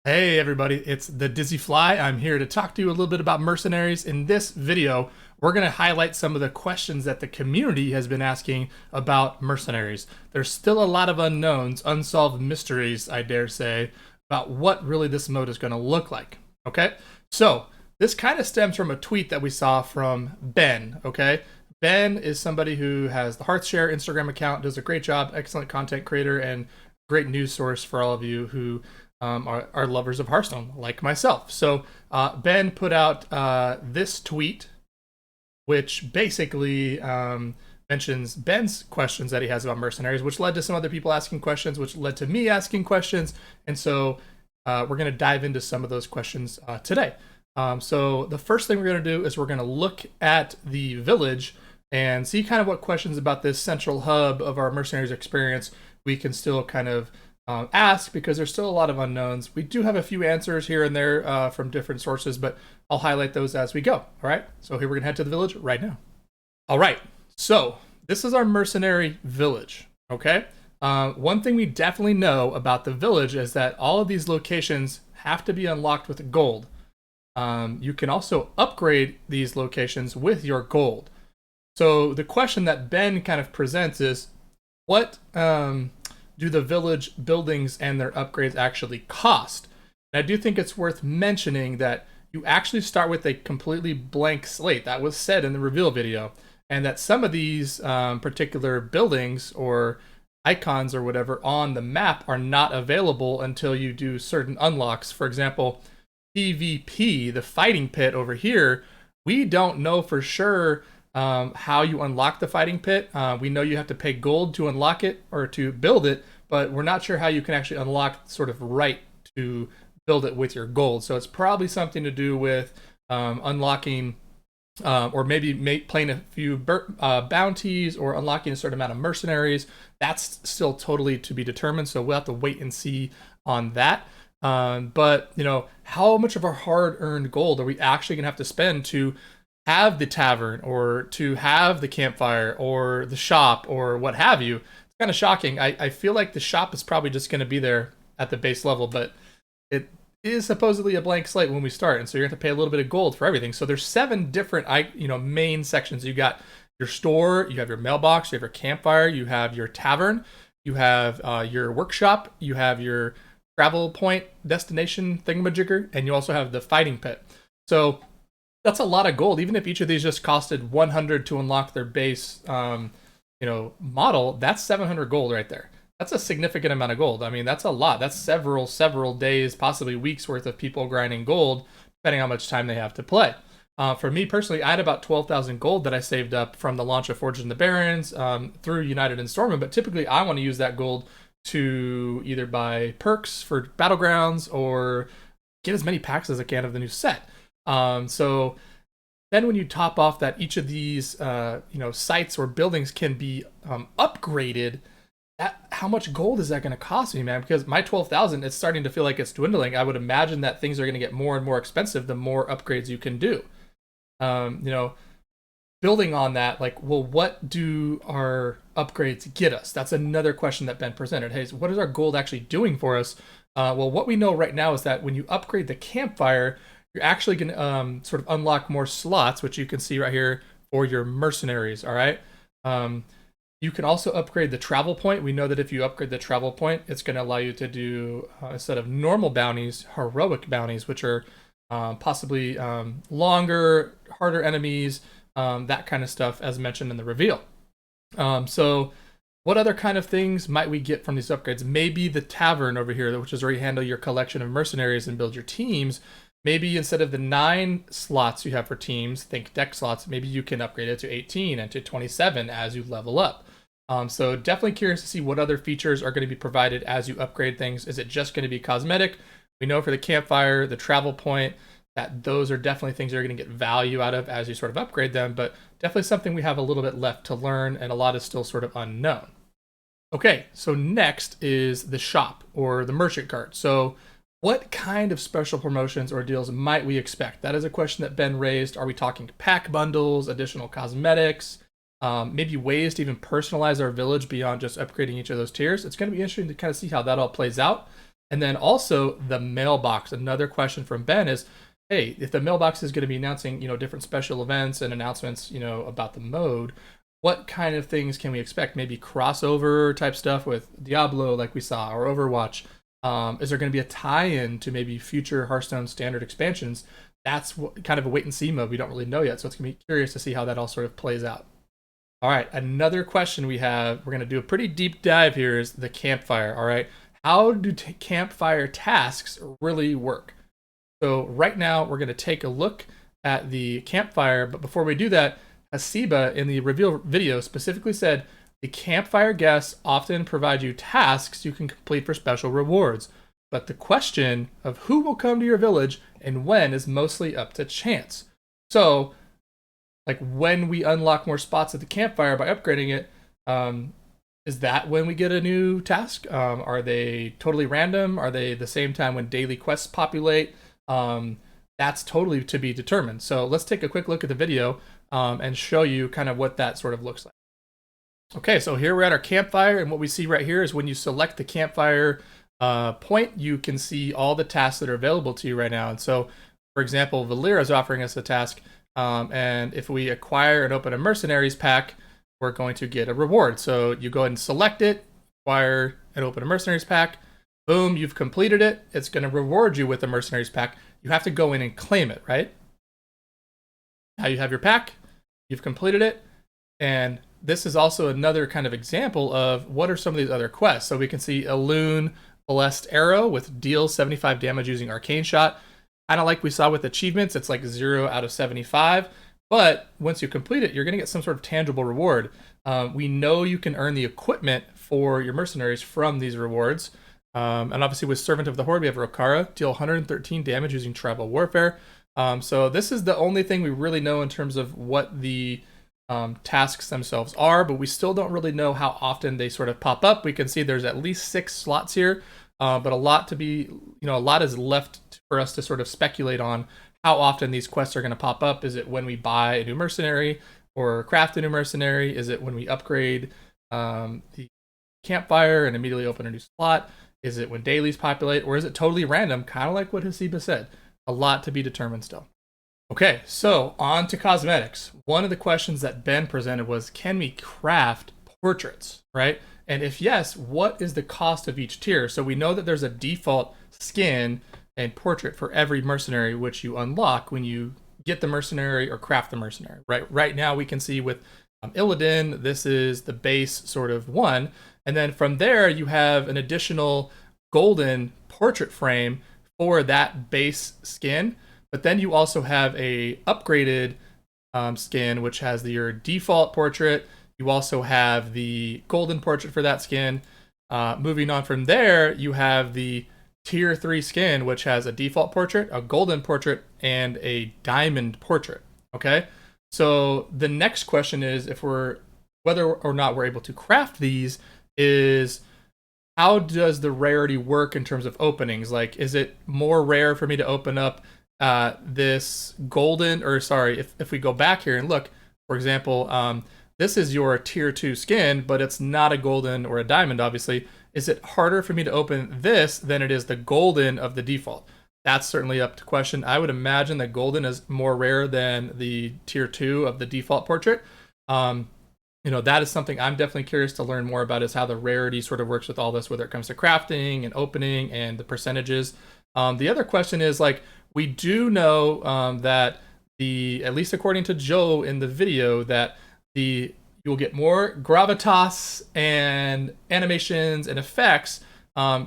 Hey everybody, it's the Dizzy Fly. I'm here to talk to you a little bit about Mercenaries. In this video, we're going to highlight some of the questions that the community has been asking about Mercenaries. There's still a lot of unknowns, unsolved mysteries, I dare say, about what really this mode is going to look like. Okay, so this kind of stems from a tweet that we saw from Ben. Okay, Ben is somebody who has the Hearthshare Instagram account, does a great job, excellent content creator, and great news source for all of you who are lovers of Hearthstone, like myself. So Ben put out this tweet, which basically mentions Ben's questions that he has about Mercenaries, which led to some other people asking questions, which led to me asking questions. And so we're going to dive into some of those questions today. So the first thing we're going to do is we're going to look at the village and see kind of what questions about this central hub of our Mercenaries experience we can still kind of ask, because there's still a lot of unknowns. We do have a few answers here and there from different sources, but I'll highlight those as we go. All right, so here we're gonna head to the village right now. All right, so this is our mercenary village. Okay, one thing we definitely know about the village is that all of these locations have to be unlocked with gold. You can also upgrade these locations with your gold. So the question that Ben kind of presents is, what do the village buildings and their upgrades actually cost? And I do think it's worth mentioning that you actually start with a completely blank slate. That was said in the reveal video, and that some of these particular buildings or icons or whatever on the map are not available until you do certain unlocks. For example, PvP, the fighting pit over here, we don't know for sure how you unlock the fighting pit. We know you have to pay gold to unlock it or to build it, but we're not sure how you can actually unlock sort of right to build it with your gold. So it's probably something to do with unlocking or maybe playing a few bounties or unlocking a certain amount of mercenaries. That's still totally to be determined, so we'll have to wait and see on that. But you know, how much of our hard-earned gold are we actually gonna have to spend to have the tavern or to have the campfire or the shop or what have you? It's kind of shocking. I feel like the shop is probably just going to be there at the base level, but it is supposedly a blank slate when we start, and so you're going to pay a little bit of gold for everything. So there's 7 different main sections. You got your store, you have your mailbox, you have your campfire, you have your tavern, you have your workshop, you have your travel point destination thingamajigger, and you also have the fighting pit. So that's a lot of gold. Even if each of these just costed 100 to unlock their base, model, that's 700 gold right there. That's a significant amount of gold. I mean, that's a lot. That's several days, possibly weeks worth of people grinding gold, depending on how much time they have to play. For me personally, I had about 12,000 gold that I saved up from the launch of Forged in the Barrens through United and Stormwind. But typically, I want to use that gold to either buy perks for battlegrounds or get as many packs as I can of the new set. So then when you top off that each of these sites or buildings can be upgraded, how much gold is that going to cost me, man? Because my 12,000, it's starting to feel like it's dwindling. I would imagine that things are going to get more and more expensive the more upgrades you can do. Building on that, like, well, what do our upgrades get us? That's another question that Ben presented. Hey, so what is our gold actually doing for us? Well, what we know right now is that when you upgrade the campfire, you're actually going to sort of unlock more slots, which you can see right here for your mercenaries. All right. You can also upgrade the travel point. We know that if you upgrade the travel point, it's going to allow you to do, instead of normal bounties, heroic bounties, which are possibly longer, harder enemies, that kind of stuff, as mentioned in the reveal. So what other kind of things might we get from these upgrades? Maybe the tavern over here, which is where you handle your collection of mercenaries and build your teams. Maybe instead of the 9 slots you have for teams, think deck slots, maybe you can upgrade it to 18 and to 27 as you level up. So definitely curious to see what other features are going to be provided as you upgrade things. Is it just going to be cosmetic? We know for the campfire, the travel point, that those are definitely things you're going to get value out of as you sort of upgrade them, but definitely something we have a little bit left to learn, and a lot is still sort of unknown. Okay, so next is the shop or the merchant cart. So what kind of special promotions or deals might we expect? That is a question that Ben raised. Are we talking pack bundles, additional cosmetics, maybe ways to even personalize our village beyond just upgrading each of those tiers? It's going to be interesting to kind of see how that all plays out. And then also the mailbox. Another question from Ben is, hey, if the mailbox is going to be announcing, different special events and announcements, about the mode, what kind of things can we expect? Maybe crossover type stuff with Diablo, like we saw, or Overwatch. Is there going to be a tie-in to maybe future Hearthstone standard expansions? That's kind of a wait and see mode. We don't really know yet, so it's going to be curious to see how that all sort of plays out. All right, another question we have, we're going to do a pretty deep dive here, is the campfire. All right, how do campfire tasks really work? So right now we're going to take a look at the campfire, but before we do that, Hasiba in the reveal video specifically said the campfire guests often provide you tasks you can complete for special rewards, but the question of who will come to your village and when is mostly up to chance. So like when we unlock more spots at the campfire by upgrading it, is that when we get a new task? Are they totally random? Are they the same time when daily quests populate? That's totally to be determined. So let's take a quick look at the video and show you kind of what that sort of looks like. Okay, so here we're at our campfire, and what we see right here is when you select the campfire point, you can see all the tasks that are available to you right now. And so, for example, Valera is offering us a task, and if we acquire and open a Mercenaries pack, we're going to get a reward. So you go ahead and select it, acquire and open a Mercenaries pack. Boom, you've completed it. It's going to reward you with a Mercenaries pack. You have to go in and claim it, right? Now you have your pack, you've completed it, and this is also another kind of example of what are some of these other quests. So we can see Elune Blessed Arrow with deals 75 damage using Arcane Shot. Kind of like we saw with achievements, it's like 0 out of 75. But once you complete it, you're going to get some sort of tangible reward. We know you can earn the equipment for your mercenaries from these rewards. And obviously with Servant of the Horde, we have Rokara, deal 113 damage using Tribal Warfare. So this is the only thing we really know in terms of what the tasks themselves are, but we still don't really know how often they sort of pop up. We can see there's at least 6 slots here, but a lot is left for us to sort of speculate on how often these quests are going to pop up. Is it when we buy a new mercenary or craft a new mercenary? Is it when we upgrade the campfire and immediately open a new slot? Is it when dailies populate, or is it totally random, kind of like what Hasiba said? A lot to be determined still. Okay, so on to cosmetics. One of the questions that Ben presented was, can we craft portraits, right? And if yes, what is the cost of each tier? So we know that there's a default skin and portrait for every mercenary, which you unlock when you get the mercenary or craft the mercenary, right? Right now we can see with Illidan, this is the base sort of one. And then from there, you have an additional golden portrait frame for that base skin. But then you also have a upgraded skin, which has your default portrait. You also have the golden portrait for that skin. Moving on from there, you have the tier 3 skin, which has a default portrait, a golden portrait, and a diamond portrait. Okay, so the next question is, whether or not we're able to craft these, is how does the rarity work in terms of openings? Like, is it more rare for me to open up this golden, or sorry, if we go back here and look, for example, this is your tier 2 skin, but it's not a golden or a diamond, obviously. Is it harder for me to open this than it is the golden of the default? That's certainly up to question. I would imagine that golden is more rare than the tier 2 of the default portrait. That is something I'm definitely curious to learn more about, is how the rarity sort of works with all this, whether it comes to crafting and opening and the percentages. The other question is, like, we do know that at least according to Joe in the video, that you'll get more gravitas and animations and effects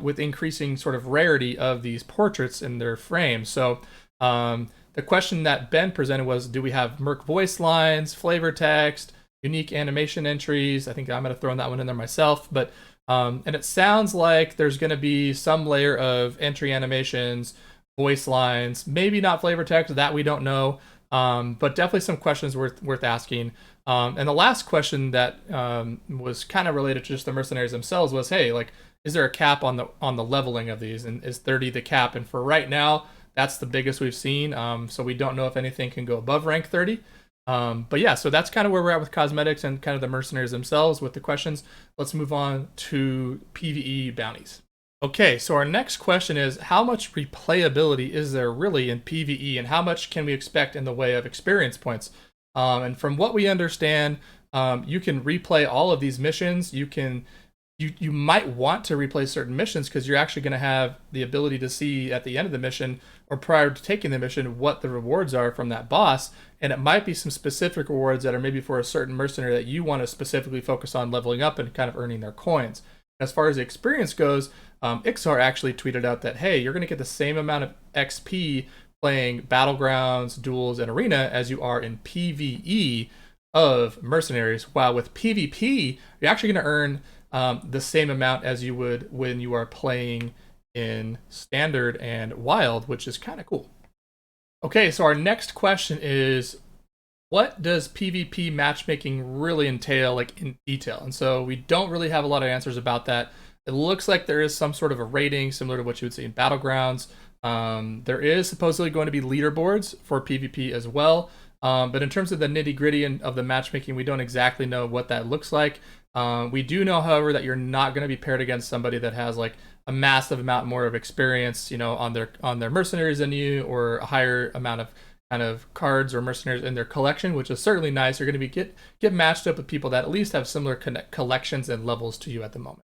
with increasing sort of rarity of these portraits in their frames. So the question that Ben presented was, do we have Merc voice lines, flavor text, unique animation entries? I think I'm going to throw that one in there myself. But and it sounds like there's going to be some layer of entry animations, voice lines, maybe not flavor text, that we don't know. But definitely some questions worth asking. And the last question that was kind of related to just the mercenaries themselves was, hey, like, is there a cap on the leveling of these? And is 30 the cap? And for right now, that's the biggest we've seen. So we don't know if anything can go above rank 30. But yeah, so that's kind of where we're at with cosmetics and kind of the mercenaries themselves with the questions. Let's move on to PvE bounties. Okay, so our next question is how much replayability is there really in PvE, and how much can we expect in the way of experience points? And from what we understand, you can replay all of these missions. You might want to replay certain missions because you're actually going to have the ability to see at the end of the mission or prior to taking the mission what the rewards are from that boss, and it might be some specific rewards that are maybe for a certain mercenary that you want to specifically focus on leveling up and kind of earning their coins. As far as the experience goes, Ixar actually tweeted out that, hey, you're going to get the same amount of XP playing Battlegrounds, Duels, and Arena as you are in PvE of Mercenaries, while with PvP, you're actually going to earn the same amount as you would when you are playing in Standard and Wild, which is kind of cool. Okay, so our next question is, what does PvP matchmaking really entail, like in detail? And so we don't really have a lot of answers about that. It looks like there is some sort of a rating similar to what you would see in Battlegrounds. There is supposedly going to be leaderboards for PvP as well. But in terms of the nitty gritty of the matchmaking, we don't exactly know what that looks like. We do know, however, that you're not going to be paired against somebody that has like a massive amount more of experience, you know, on their mercenaries than you, or a higher amount of kind of cards or mercenaries in their collection, which is certainly nice. You're going to be get matched up with people that at least have similar collections and levels to you at the moment.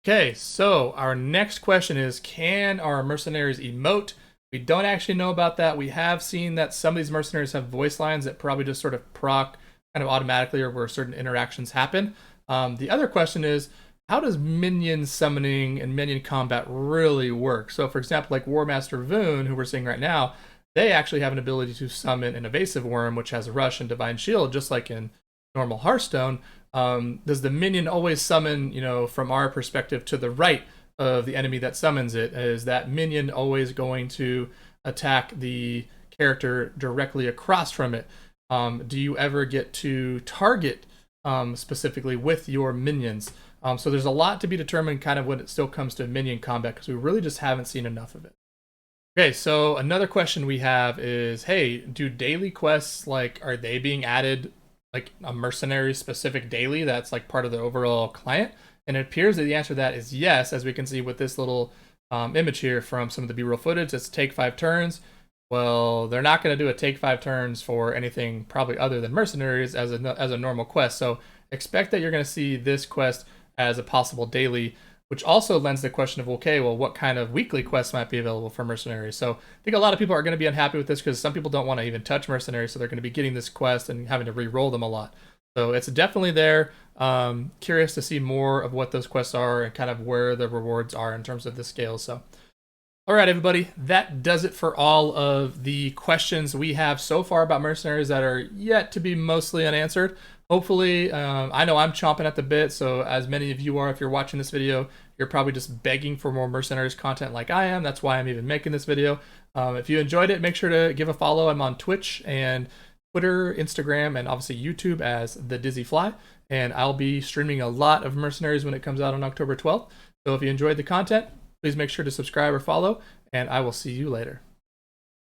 Okay, so our next question is, can our mercenaries emote? We don't actually know about that. We have seen that some of these mercenaries have voice lines that probably just sort of proc kind of automatically or where certain interactions happen. The other question is, how does minion summoning and minion combat really work? So for example, like Warmaster Voon, who we're seeing right now, they actually have an ability to summon an evasive worm, which has rush and divine shield, just like in normal Hearthstone. Does the minion always summon, you know, from our perspective, to the right of the enemy that summons it? Is that minion always going to attack the character directly across from it? Do you ever get to target specifically with your minions? So there's a lot to be determined kind of when it still comes to minion combat, because we really just haven't seen enough of it. Okay, so another question we have is, hey, do daily quests, like, are they being added like a mercenary specific daily that's like part of the overall client? And it appears that the answer to that is yes, as we can see with this little image here from some of the B-roll footage. It's take 5 turns. Well, they're not going to do a take 5 turns for anything probably other than mercenaries as a normal quest. So expect that you're going to see this quest as a possible daily, which also lends the question of, okay, well, what kind of weekly quests might be available for mercenaries? So I think a lot of people are going to be unhappy with this because some people don't want to even touch mercenaries, so they're going to be getting this quest and having to re-roll them a lot. So it's definitely there. Curious to see more of what those quests are and kind of where the rewards are in terms of the scale. So, all right, everybody, that does it for all of the questions we have so far about mercenaries that are yet to be mostly unanswered. Hopefully, I know I'm chomping at the bit, so as many of you are, if you're watching this video, you're probably just begging for more Mercenaries content like I am. That's why I'm even making this video. If you enjoyed it, make sure to give a follow. I'm on Twitch and Twitter, Instagram, and obviously YouTube as The Dizzy Fly. And I'll be streaming a lot of Mercenaries when it comes out on October 12th. So if you enjoyed the content, please make sure to subscribe or follow, and I will see you later.